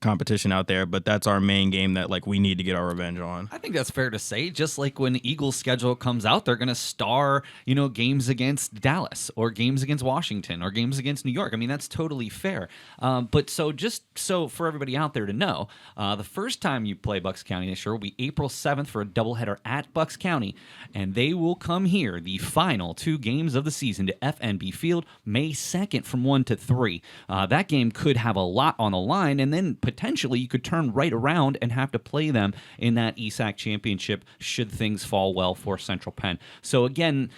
competition out there, but that's our main game that like we need to get our revenge on. I think that's fair to say. Just like when the Eagles schedule comes out, they're going to star, games against Dallas or games against Washington or games against New York. I mean, that's totally fair. But just so for everybody out there to know, the first time you play Bucks County this year will be April 7th for a doubleheader at Bucks County, and they will come here, the final 2 games of the season, to FNB Field May 2nd from 1 to 3. That game could have a lot on the line, and then potentially you could turn right around and have to play them in that ESAC championship should things fall well for Central Penn. So again,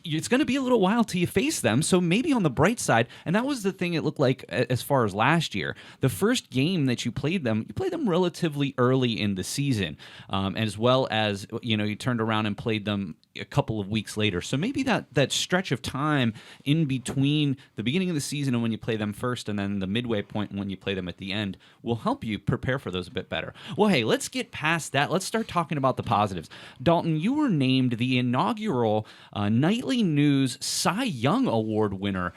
it's going to be a little while till you face them, so maybe on the bright side, and that was the thing it looked like as far as last year. The first game that you played them relatively early in the season, as well as, you turned around and played them a couple of weeks later. So maybe that stretch of time in between the beginning of the season and when you play them first, and then the midway point when you play them at the end, will help you prepare for those a bit better. Well, hey, let's get past that. Let's start talking about the positives. Dalton, you were named the inaugural Nightly News Cy Young Award winner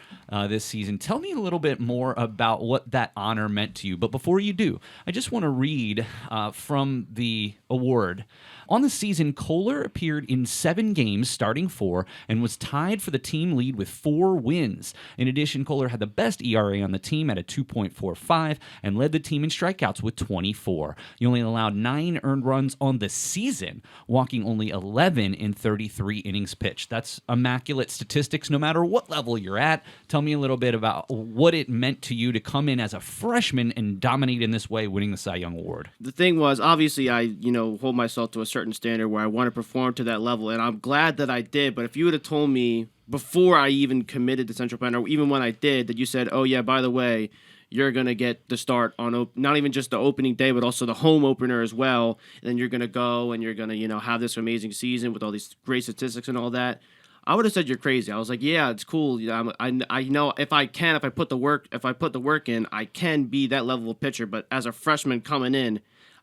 this season. Tell me a little bit more about what that honor meant to you. But before you do, I just want to read from the award. On the season, Koller appeared in 7 games, starting 4, and was tied for the team lead with 4 wins. In addition, Koller had the best ERA on the team at a 2.45 and led the team in strikeouts with 24. He only allowed 9 earned runs on the season, walking only 11 in 33 innings pitched. That's immaculate statistics no matter what level you're at. Tell me a little bit about what it meant to you to come in as a freshman and dominate in this way, winning the Cy Young Award. The thing was, obviously, I hold myself to a certain standard where I want to perform to that level, and I'm glad that I did. But if you would have told me before I even committed to Central Penn, or even when I did, that you said, oh yeah, by the way, you're going to get the start on not even just the opening day, but also the home opener as well, and then you're going to go and you're going to have this amazing season with all these great statistics and all that, I would have said you're crazy. I was like, yeah, it's cool. I know if I put the work in, I can be that level of pitcher. But as a freshman coming in,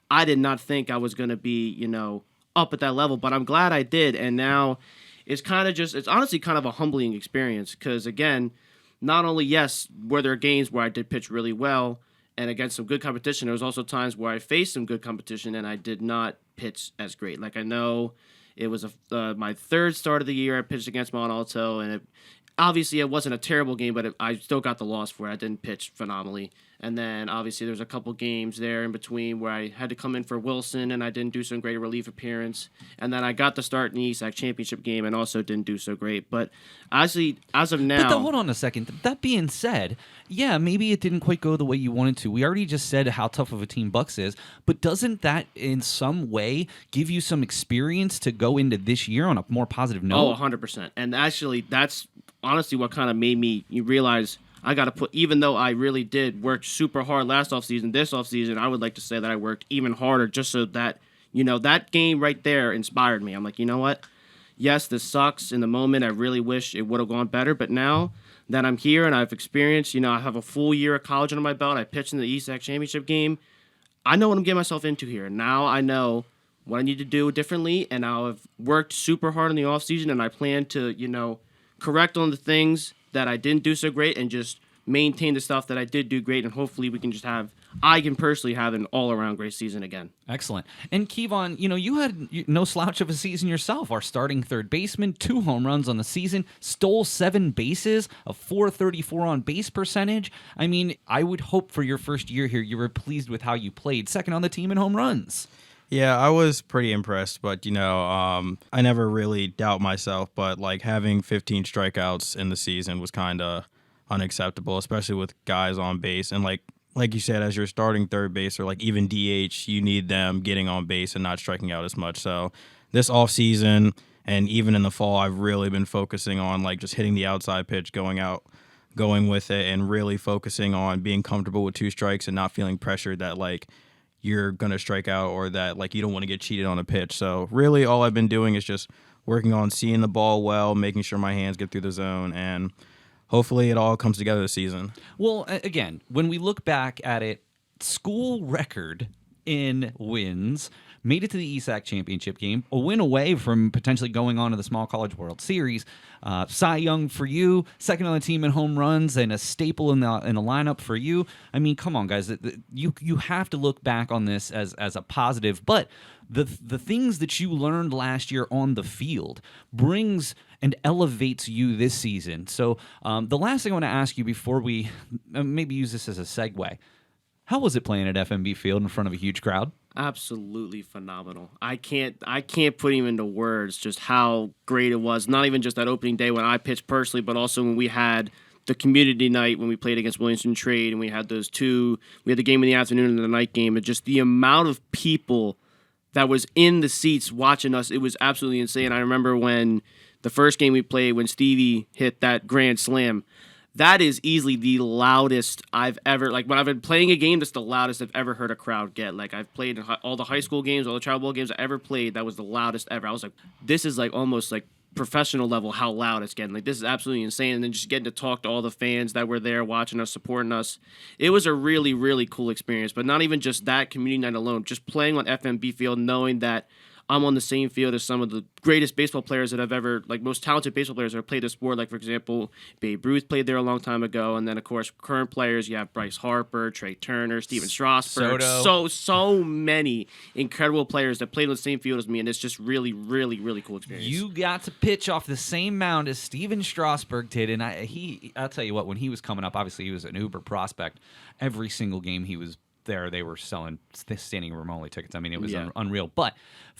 I did not think I was going to be, up at that level. But I'm glad I did. And now it's honestly kind of a humbling experience, because again, not only, yes, were there games where I did pitch really well and against some good competition, there was also times where I faced some good competition and I did not pitch as great. Like, I know it was my 3rd start of the year. I pitched against Mount Alto, and obviously it wasn't a terrible game, but I still got the loss for it. I didn't pitch phenomenally. And then obviously there was a couple games there in between where I had to come in for Wilson, and I didn't do so great a relief appearance. And then I got the start in the ESAC championship game and also didn't do so great. But actually, as of now... But hold on a second. That being said, yeah, maybe it didn't quite go the way you wanted to. We already just said how tough of a team Bucks is, but doesn't that in some way give you some experience to go into this year on a more positive note? Oh, 100%. And actually, that's honestly what kind of made me realize I got to put, even though I really did work super hard last offseason, this offseason, I would like to say that I worked even harder just so that, that game right there inspired me. I'm like, you know what? Yes, this sucks in the moment. I really wish it would have gone better. But now that I'm here and I've experienced, I have a full year of college under my belt. I pitched in the ESAC championship game. I know what I'm getting myself into here. Now I know what I need to do differently. And I've worked super hard in the offseason, and I plan to, correct on the things that I didn't do so great and just maintain the stuff that I did do great, and hopefully we can just I can personally have an all-around great season again. Excellent. And Kevon, you had no slouch of a season yourself. Our starting third baseman, 2 home runs on the season, stole 7 bases, a .434 on base percentage. I mean, I would hope for your first year here you were pleased with how you played, second on the team in home runs. Yeah, I was pretty impressed, but I never really doubt myself. But like having 15 strikeouts in the season was kind of unacceptable, especially with guys on base. And like you said, as your starting third base or like even DH, you need them getting on base and not striking out as much. So this offseason and even in the fall, I've really been focusing on like just hitting the outside pitch, going with it, and really focusing on being comfortable with 2 strikes and not feeling pressured that like you're going to strike out or that like you don't want to get cheated on a pitch. So really all I've been doing is just working on seeing the ball well, making sure my hands get through the zone, and hopefully it all comes together this season. Well, again, when we look back at it, school record in wins, made it to the ESAC championship game, a win away from potentially going on to the Small College World Series. Cy Young for you, second on the team in home runs, and a staple in the lineup for you. I mean, come on, guys, you have to look back on this as a positive. But the things that you learned last year on the field brings and elevates you this season. So the last thing I want to ask you before we maybe use this as a segue, how was it playing at FMB Field in front of a huge crowd? Absolutely phenomenal. I can't put even into words just how great it was. Not even just that opening day when I pitched personally, but also when we had the community night when we played against Williamson Trade, and we had we had the game in the afternoon and the night game, and just the amount of people that was in the seats watching us, it was absolutely insane. I remember when the first game we played, when Stevie hit that grand slam, that is easily the loudest I've ever, like when I've been playing a game, that's the loudest I've ever heard a crowd get. Like I've played in all the high school games, all the travel ball games I ever played, that was the loudest ever. I was like, this is like almost like professional level how loud it's getting. Like this is absolutely insane. And then just getting to talk to all the fans that were there watching us, supporting us. It was a really, really cool experience. But not even just that community night alone, just playing on FMB Field, knowing that I'm on the same field as some of the greatest baseball players that I've ever, like most talented baseball players that have played the sport. Like, for example, Babe Ruth played there a long time ago. And then, of course, current players, you have Bryce Harper, Trey Turner, Steven Strasburg. Soto. So many incredible players that played on the same field as me. And it's just really, really, really cool experience. You got to pitch off the same mound as Steven Strasburg did. And I'll tell you what, when he was coming up, obviously he was an uber prospect. Every single game he was there, they were selling standing room only tickets. I mean, it was unreal. But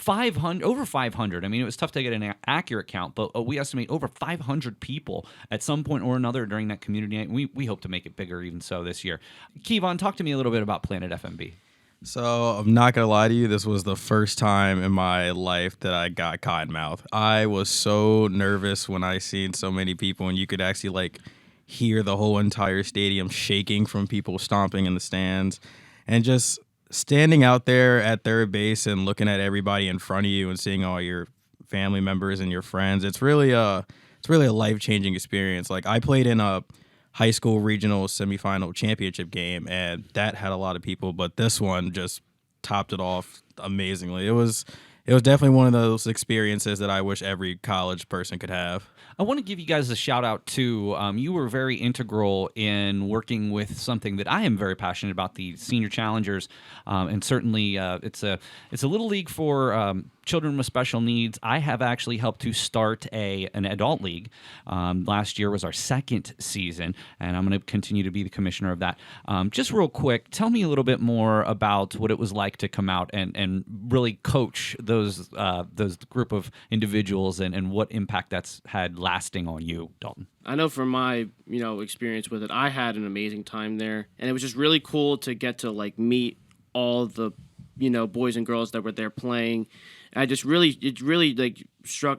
over 500. I mean, it was tough to get an accurate count, but we estimate over 500 people at some point or another during that community night. We hope to make it bigger even so this year. Kevon, talk to me a little bit about Planet FMB. So I'm not going to lie to you. This was the first time in my life that I got cotton mouth. I was so nervous when I seen so many people, and you could actually like hear the whole entire stadium shaking from people stomping in the stands. And just standing out there at third base and looking at everybody in front of you and seeing all your family members and your friends, it's really a life-changing experience. Like I played in a high school regional semifinal championship game, and that had a lot of people, but this one just topped it off amazingly. It was definitely one of those experiences that I wish every college person could have. I want to give you guys a shout out too. You were very integral in working with something that I am very passionate about, the Senior Challengers, and certainly it's a little league for children with special needs. I have actually helped to start an adult league. Last year was our second season, and I'm going to continue to be the commissioner of that. Just real quick, tell me a little bit more about what it was like to come out and really coach those group of individuals and what impact that's had lasting on you, Dalton. I know from my, experience with it, I had an amazing time there, and it was just really cool to get to like meet all the, boys and girls that were there playing. And it really like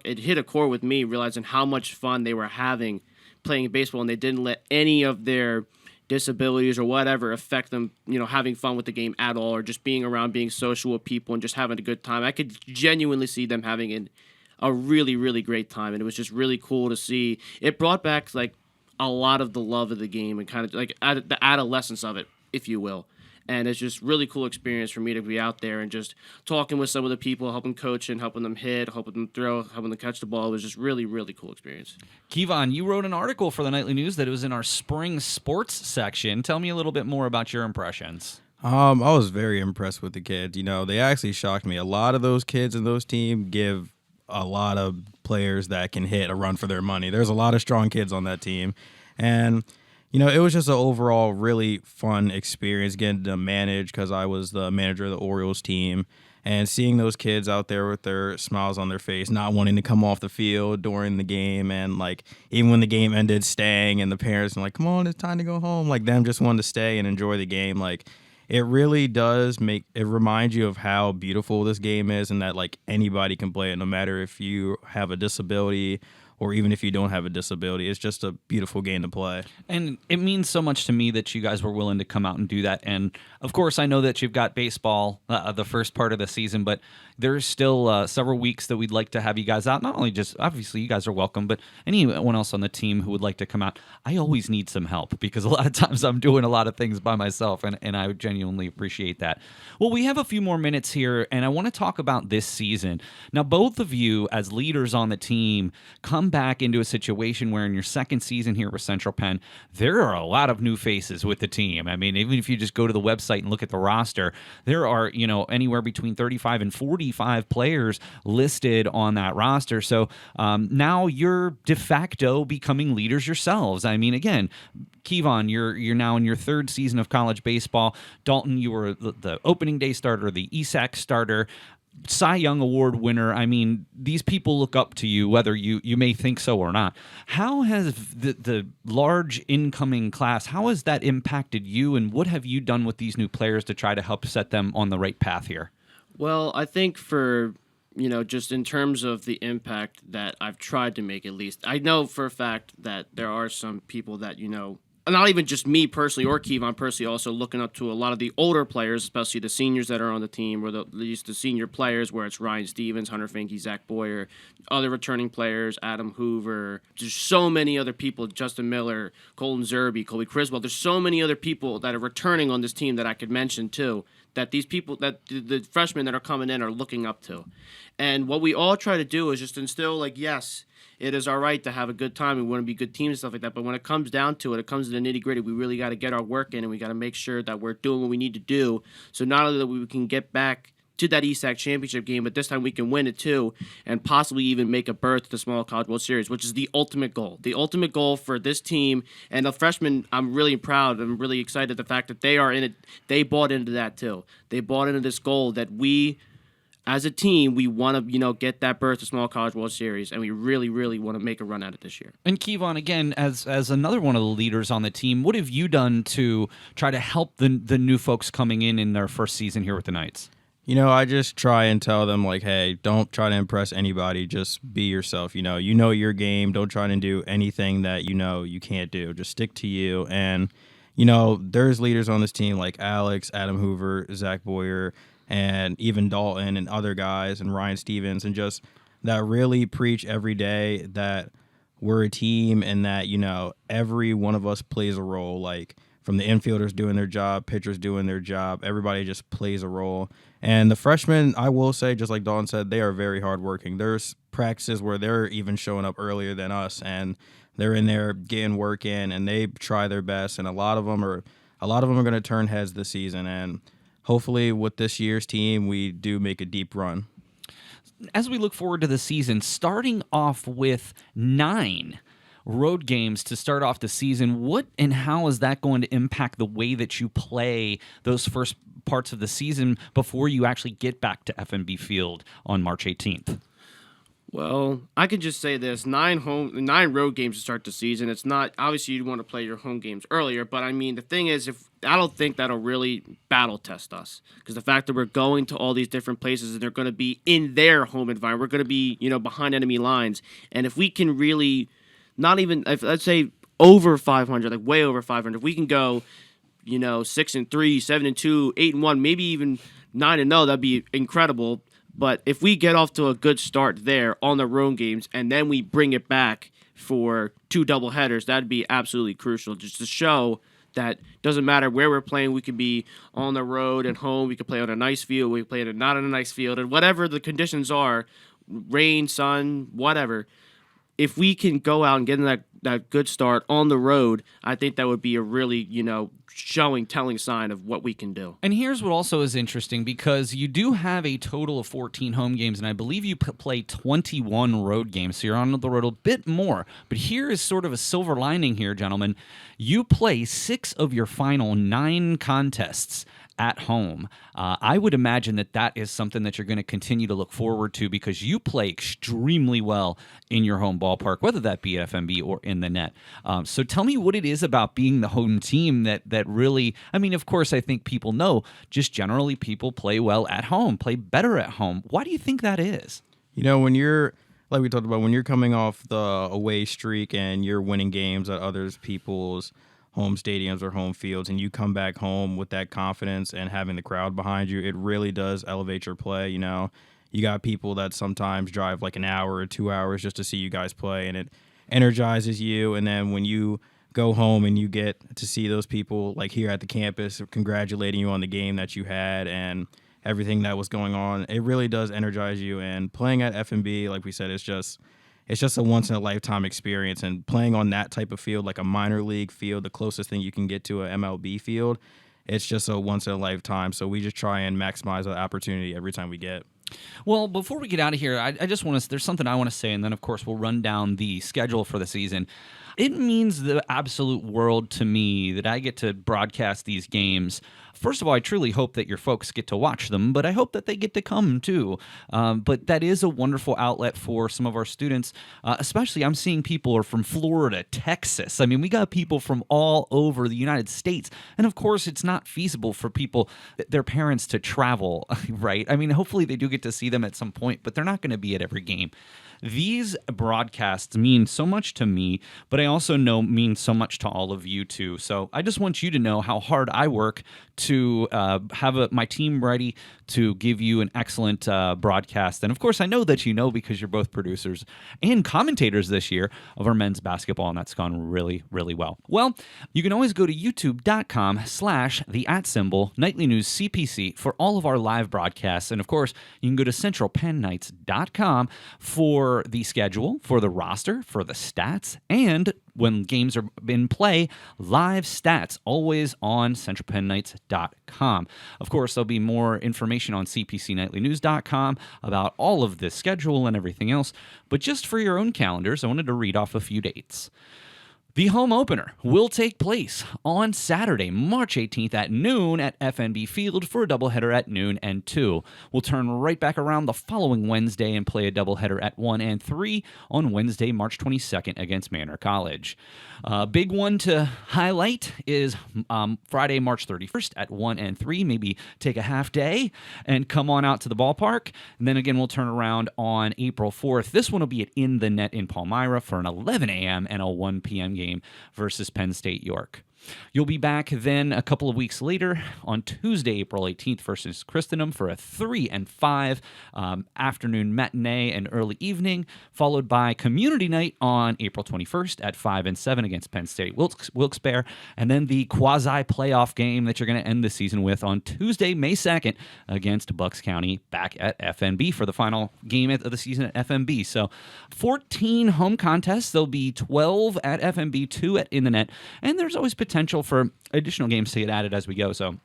it hit a chord with me, realizing how much fun they were having playing baseball, and they didn't let any of their disabilities or whatever affect them, having fun with the game at all, or just being around, being social with people and just having a good time. I could genuinely see them having a really, really great time, and it was just really cool to see. It brought back like a lot of the love of the game and kind of like the adolescence of it, if you will. And it's just really cool experience for me to be out there and just talking with some of the people, helping coach and helping them hit, helping them throw, helping them catch the ball. It was just really, really cool experience. Kevon, you wrote an article for the Nightly News that it was in our spring sports section. Tell me a little bit more about your impressions. I was very impressed with the kids. They actually shocked me. A lot of those kids in those teams give a lot of players that can hit a run for their money. There's a lot of strong kids on that team. And, it was just an overall really fun experience getting to manage, because I was the manager of the Orioles team, and seeing those kids out there with their smiles on their face, not wanting to come off the field during the game, and even when the game ended, staying, and the parents were like, come on, it's time to go home. Them just wanted to stay and enjoy the game. It really does remind you of how beautiful this game is, and that anybody can play it, no matter if you have a disability or even if you don't have a disability. It's just a beautiful game to play. And it means so much to me that you guys were willing to come out and do that. And, of course, I know that you've got baseball the first part of the season, but there's still several weeks that we'd like to have you guys out. Not only just, obviously, you guys are welcome, but anyone else on the team who would like to come out. I always need some help, because a lot of times I'm doing a lot of things by myself, and I genuinely appreciate that. Well, we have a few more minutes here, and I want to talk about this season. Now, both of you, as leaders on the team, come back into a situation where in your second season here with Central Penn, there are a lot of new faces with the team. I mean, even if you just go to the website and look at the roster, there are, anywhere between 35 and 45 players listed on that roster. So now you're de facto becoming leaders yourselves. I mean, again, Kevon, you're now in your third season of college baseball. Dalton, you were the opening day starter, the ESAC starter, Cy Young Award winner. I mean, these people look up to you, whether you may think so or not. How has the large incoming class, how has that impacted you, and what have you done with these new players to try to help set them on the right path here? Well, I think for, just in terms of the impact that I've tried to make, at least, I know for a fact that there are some people that, not even just me personally or Kevon personally, also looking up to a lot of the older players, especially the seniors that are on the team, or the senior players, where it's Ryan Stevens, Hunter Finke, Zach Boyer, other returning players, Adam Hoover. There's so many other people, Justin Miller, Colton Zerby, Colby Criswell. There's so many other people that are returning on this team that I could mention too, that these people, that the freshmen that are coming in are looking up to. And what we all try to do is just instill, yes, it is our right to have a good time. We want to be good teams and stuff like that. But when it comes down to it, it comes to the nitty-gritty. We really got to get our work in, and we got to make sure that we're doing what we need to do. So not only that we can get back to that ESAC championship game, but this time we can win it too, and possibly even make a berth to the Small College World Series, which is the ultimate goal. The ultimate goal for this team and the freshmen. I'm really proud. I'm really excited the fact that they are in it. They bought into that too. They bought into this goal that we, as a team, we want to, get that berth to Small College World Series, and we really, really want to make a run at it this year. And Kevon, again, as another one of the leaders on the team, what have you done to try to help the new folks coming in their first season here with the Knights? I just try and tell them, hey, don't try to impress anybody. Just be yourself. You know your game. Don't try to do anything that you can't do. Just stick to you. And, there's leaders on this team like Alex, Adam Hoover, Zach Boyer, and even Dalton and other guys and Ryan Stevens, and just that really preach every day that we're a team, and that, every one of us plays a role. From the infielders doing their job, pitchers doing their job, everybody just plays a role. And the freshmen, I will say, just like Dalton said, they are very hardworking. There's practices where they're even showing up earlier than us, and they're in there getting work in, and they try their best. And a lot of them are going to turn heads this season. And hopefully, with this year's team, we do make a deep run. As we look forward to the season, starting off with 9 road games to start off the season, what and how is that going to impact the way that you play those first parts of the season before you actually get back to FNB Field on March 18th? Well, I can just say this: 9 road games to start the season. It's not, obviously you want to play your home games earlier, but I mean, the thing is, I don't think that'll really battle test us, because the fact that we're going to all these different places and they're going to be in their home environment, we're going to be behind enemy lines, and if we can really, not even, let's say over 500, way over 500, if we can go 6-3, 7-2, 8-1, maybe even 9-0, that'd be incredible. But if we get off to a good start there on the road games, and then we bring it back for 2 doubleheaders, that'd be absolutely crucial, just to show that doesn't matter where we're playing. We could be on the road and home. We could play on a nice field. We could play on not on a nice field. And whatever the conditions are, rain, sun, whatever, if we can go out and get in that good start on the road, I think that would be a really, telling sign of what we can do. And here's what also is interesting, because you do have a total of 14 home games, and I believe you play 21 road games, so you're on the road a bit more. But here is sort of a silver lining here, gentlemen. You play 6 of your final 9 contests at home. I would imagine that is something that you're going to continue to look forward to, because you play extremely well in your home ballpark, whether that be at FMB or in the net. So tell me what it is about being the home team that really, I mean, of course, I think people know, just generally people play well at home, play better at home. Why do you think that is? When you're, like we talked about, when you're coming off the away streak and you're winning games at others people's home stadiums or home fields, and you come back home with that confidence and having the crowd behind you, it really does elevate your play. You got people that sometimes drive like an hour or 2 hours just to see you guys play, and it energizes you. And then when you go home and you get to see those people like here at the campus congratulating you on the game that you had and everything that was going on, it really does energize you. And playing at FMB, like we said, it's just a once-in-a-lifetime experience. And playing on that type of field, like a minor league field, the closest thing you can get to an MLB field, it's just a once-in-a-lifetime. So we just try and maximize the opportunity every time we get. Well, before we get out of here, I just want to, there's something I want to say, and then, of course, we'll run down the schedule for the season. It means the absolute world to me that I get to broadcast these games. First of all, I truly hope that your folks get to watch them, but I hope that they get to come too. But that is a wonderful outlet for some of our students, especially I'm seeing people are from Florida, Texas. I mean, we got people from all over the United States. And of course, it's not feasible for people, their parents, to travel, right? I mean, hopefully they do get to see them at some point, but they're not going to be at every game. These broadcasts mean so much to me, but I also know mean so much to all of you too. So I just want you to know how hard I work to have my team ready to give you an excellent broadcast. And of course, I know that you know, because you're both producers and commentators this year of our men's basketball, and that's gone really, really well. Well, you can always go to youtube.com/the@ Nightly News CPC for all of our live broadcasts. And of course, you can go to centralpennnights.com for the schedule, for the roster, for the stats, and when games are in play, live stats, always on centralpennnights.com. Of course, there'll be more information on cpcnightlynews.com about all of this schedule and everything else. But just for your own calendars, I wanted to read off a few dates. The home opener will take place on Saturday, March 18th at noon at FNB Field for a doubleheader at noon and 2. We'll turn right back around the following Wednesday and play a doubleheader at 1 and 3 on Wednesday, March 22nd against Manor College. Big one to highlight is Friday, March 31st at 1 and 3. Maybe take a half day and come on out to the ballpark. And then again, we'll turn around on April 4th. This one will be at In the Net in Palmyra for an 11 a.m. and a 1 p.m. game versus Penn State York. You'll be back then a couple of weeks later on Tuesday, April 18th versus Christendom for a 3 and 5 afternoon matinee and early evening, followed by community night on April 21st at 5 and 7 against Penn State Wilkes-Barre, and then the quasi-playoff game that you're going to end the season with on Tuesday, May 2nd against Bucks County back at FNB for the final game of the season at FNB. So 14 home contests. There'll be 12 at FNB, 2 at In the Net, and there's always potential for additional games to get added as we go. So,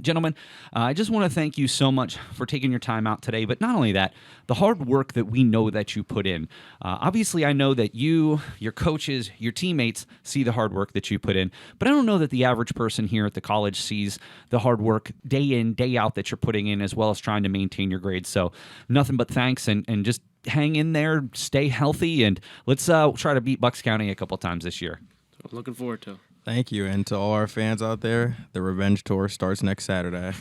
gentlemen, I just want to thank you so much for taking your time out today. But not only that, the hard work that we know that you put in. Obviously, I know that you, your coaches, your teammates see the hard work that you put in. But I don't know that the average person here at the college sees the hard work day in, day out that you're putting in, as well as trying to maintain your grades. So nothing but thanks, and just hang in there, stay healthy, and let's try to beat Bucks County a couple times this year. So looking forward to it. Thank you. And to all our fans out there, the Revenge Tour starts next Saturday.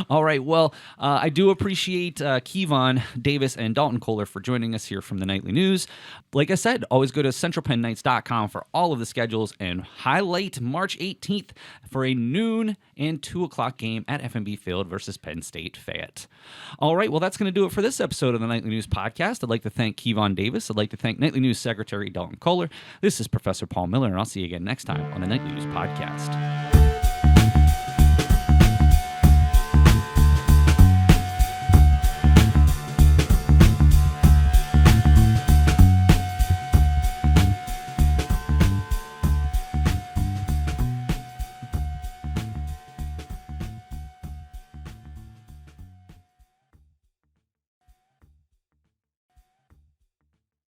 All right. Well, I do appreciate Kevon Davis and Dalton Koller for joining us here from the Nightly News. Like I said, always go to centralpennnights.com for all of the schedules, and highlight March 18th for a noon and 2 o'clock game at FNB Field versus Penn State Fayette. All right. Well, that's going to do it for this episode of the Nightly News Podcast. I'd like to thank Kevon Davis. I'd like to thank Nightly News Secretary Dalton Koller. This is Professor Paul Miller, and I'll see you again next time on the Nightly News Podcast.